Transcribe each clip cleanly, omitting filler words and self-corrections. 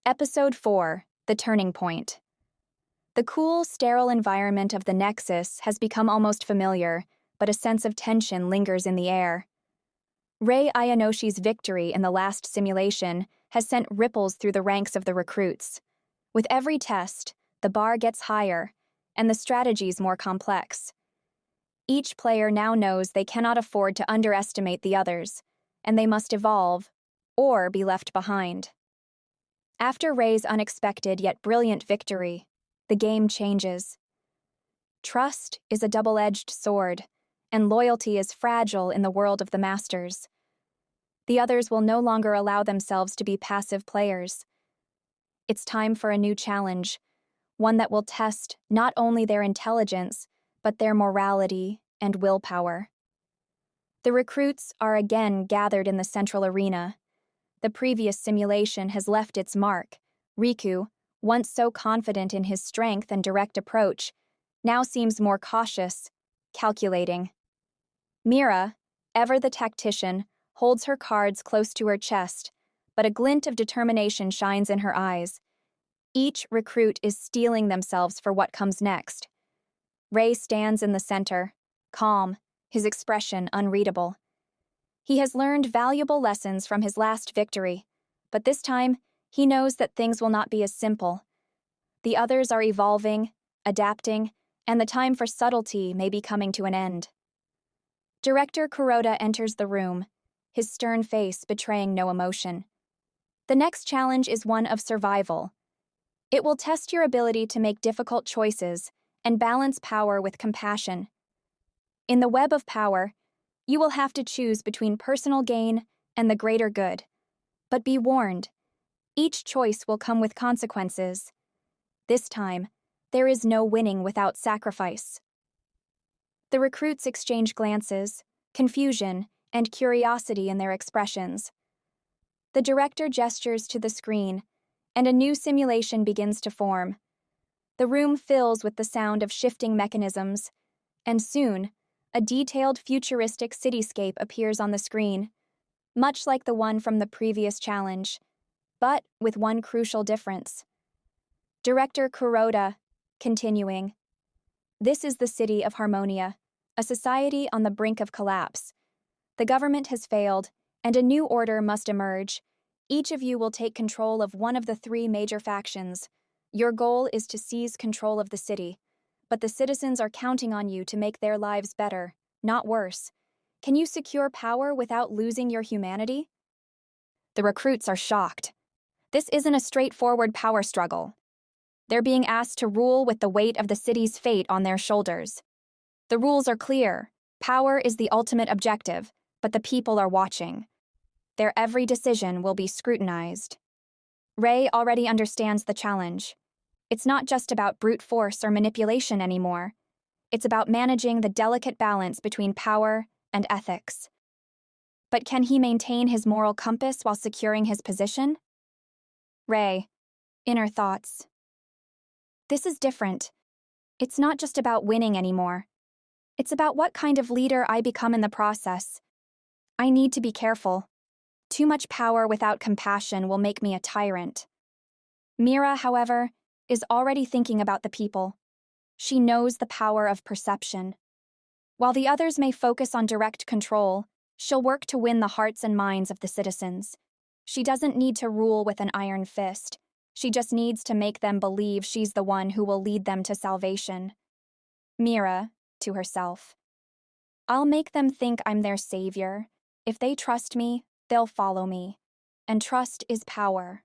Episode 4: The Turning Point. The cool, sterile environment of the Nexus has become almost familiar, but a sense of tension lingers in the air. Rei Ayanoshi's victory in the last simulation has sent ripples through the ranks of the recruits. With every test, the bar gets higher, and the strategies more complex. Each player now knows they cannot afford to underestimate the others, and they must evolve, or be left behind. After Rei's unexpected yet brilliant victory, the game changes. Trust is a double-edged sword, and loyalty is fragile in the world of the Masters. The others will no longer allow themselves to be passive players. It's time for a new challenge, one that will test not only their intelligence, but their morality and willpower. The recruits are again gathered in the central arena. The previous simulation has left its mark. Riku, once so confident in his strength and direct approach, now seems more cautious, calculating. Mira, ever the tactician, holds her cards close to her chest, but a glint of determination shines in her eyes. Each recruit is steeling themselves for what comes next. Rei stands in the center, calm, his expression unreadable. He has learned valuable lessons from his last victory, but this time, he knows that things will not be as simple. The others are evolving, adapting, and the time for subtlety may be coming to an end. Director Kuroda enters the room, his stern face betraying no emotion. The next challenge is one of survival. It will test your ability to make difficult choices and balance power with compassion. In the web of power, you will have to choose between personal gain and the greater good. But be warned, each choice will come with consequences. This time, there is no winning without sacrifice. The recruits exchange glances, confusion, and curiosity in their expressions. The director gestures to the screen, and a new simulation begins to form. The room fills with the sound of shifting mechanisms, and soon, a detailed futuristic cityscape appears on the screen, much like the one from the previous challenge, but with one crucial difference. Director Kuroda, continuing, "This is the city of Harmonia, a society on the brink of collapse. The government has failed, and a new order must emerge. Each of you will take control of one of the three major factions. Your goal is to seize control of the city, but the citizens are counting on you to make their lives better, not worse. Can you secure power without losing your humanity?" The recruits are shocked. This isn't a straightforward power struggle. They're being asked to rule with the weight of the city's fate on their shoulders. The rules are clear. Power is the ultimate objective, but the people are watching. Their every decision will be scrutinized. Rei already understands the challenge. It's not just about brute force or manipulation anymore. It's about managing the delicate balance between power and ethics. But can he maintain his moral compass while securing his position? Rei, inner thoughts. This is different. It's not just about winning anymore. It's about what kind of leader I become in the process. I need to be careful. Too much power without compassion will make me a tyrant. Mira, however, is already thinking about the people. She knows the power of perception. While the others may focus on direct control, she'll work to win the hearts and minds of the citizens. She doesn't need to rule with an iron fist. She just needs to make them believe she's the one who will lead them to salvation. Mira, to herself, "I'll make them think I'm their savior. If they trust me, they'll follow me. And trust is power."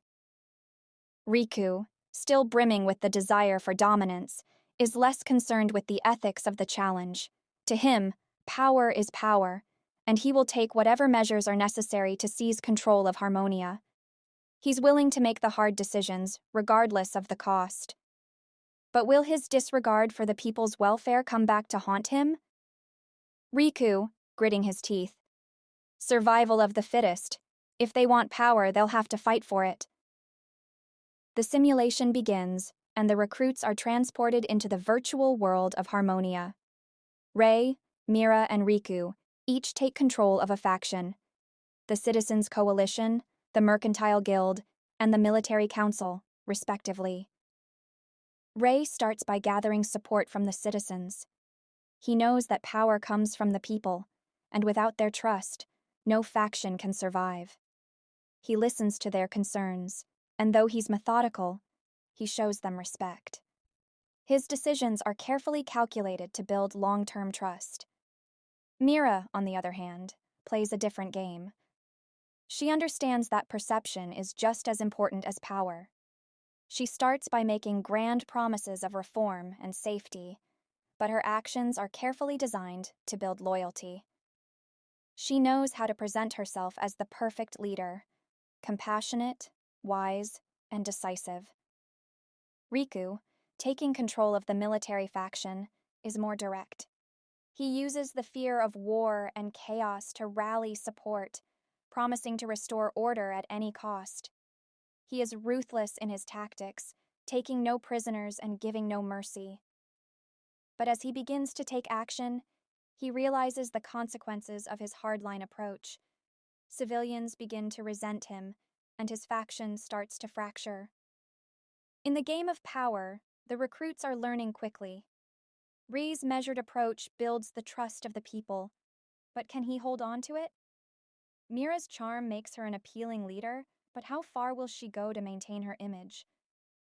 Riku, still brimming with the desire for dominance, is less concerned with the ethics of the challenge. To him, power is power, and he will take whatever measures are necessary to seize control of Harmonia. He's willing to make the hard decisions, regardless of the cost. But will his disregard for the people's welfare come back to haunt him? Riku, gritting his teeth. Survival of the fittest. If they want power, they'll have to fight for it. The simulation begins, and the recruits are transported into the virtual world of Harmonia. Rei, Mira, and Riku each take control of a faction. The Citizens' Coalition, the Mercantile Guild, and the military council, respectively. Rey starts by gathering support from the citizens. He knows that power comes from the people, and without their trust, no faction can survive. He listens to their concerns, and though he's methodical, he shows them respect. His decisions are carefully calculated to build long-term trust. Mira, on the other hand, plays a different game. She understands that perception is just as important as power. She starts by making grand promises of reform and safety, but her actions are carefully designed to build loyalty. She knows how to present herself as the perfect leader, compassionate, wise, and decisive. Riku, taking control of the military faction, is more direct. He uses the fear of war and chaos to rally support, promising to restore order at any cost. He is ruthless in his tactics, taking no prisoners and giving no mercy. But as he begins to take action, he realizes the consequences of his hardline approach. Civilians begin to resent him, and his faction starts to fracture. In the game of power, the recruits are learning quickly. Rey's measured approach builds the trust of the people, but can he hold on to it? Mira's charm makes her an appealing leader, but how far will she go to maintain her image?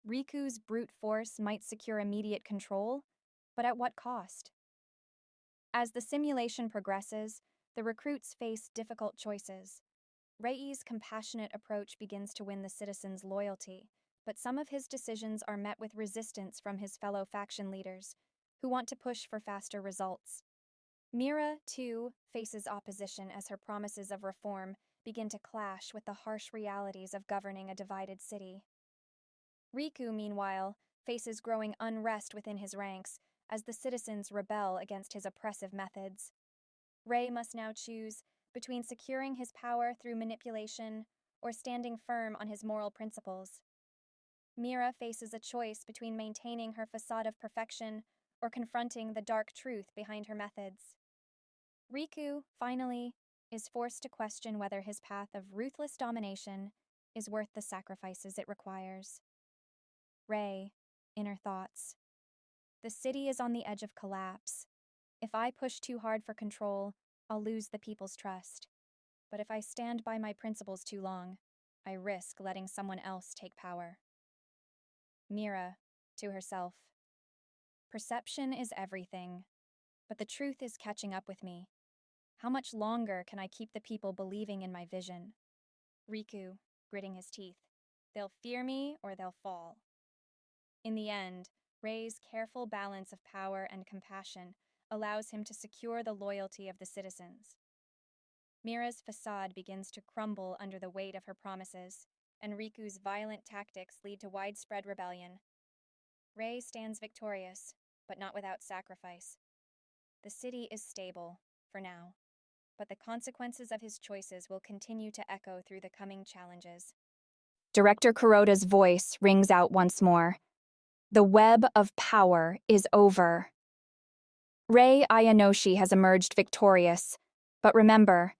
Riku's brute force might secure immediate control, but at what cost? As the simulation progresses, the recruits face difficult choices. Rey's compassionate approach begins to win the citizens' loyalty, but some of his decisions are met with resistance from his fellow faction leaders, who want to push for faster results. Mira, too, faces opposition as her promises of reform begin to clash with the harsh realities of governing a divided city. Riku, meanwhile, faces growing unrest within his ranks as the citizens rebel against his oppressive methods. Rey must now choose between securing his power through manipulation or standing firm on his moral principles. Mira faces a choice between maintaining her facade of perfection or confronting the dark truth behind her methods. Riku, finally, is forced to question whether his path of ruthless domination is worth the sacrifices it requires. Rey, inner thoughts. The city is on the edge of collapse. If I push too hard for control, I'll lose the people's trust. But if I stand by my principles too long, I risk letting someone else take power. Mira, to herself. Perception is everything, but the truth is catching up with me. How much longer can I keep the people believing in my vision? Riku, gritting his teeth. They'll fear me or they'll fall. In the end, Rey's careful balance of power and compassion allows him to secure the loyalty of the citizens. Mira's facade begins to crumble under the weight of her promises, and Riku's violent tactics lead to widespread rebellion. Rey stands victorious, but not without sacrifice. The city is stable, for now, but the consequences of his choices will continue to echo through the coming challenges. Director Kuroda's voice rings out once more. The web of power is over. Rei Ayanoshi has emerged victorious, but remember,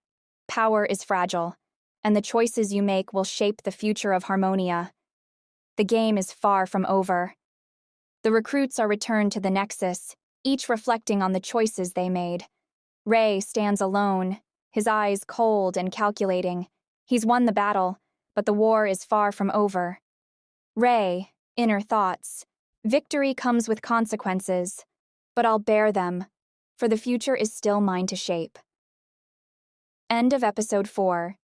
power is fragile, and the choices you make will shape the future of Harmonia. The game is far from over. The recruits are returned to the Nexus, each reflecting on the choices they made. Rey stands alone, his eyes cold and calculating. He's won the battle, but the war is far from over. Rey, inner thoughts. Victory comes with consequences, but I'll bear them, for the future is still mine to shape. End of episode 4.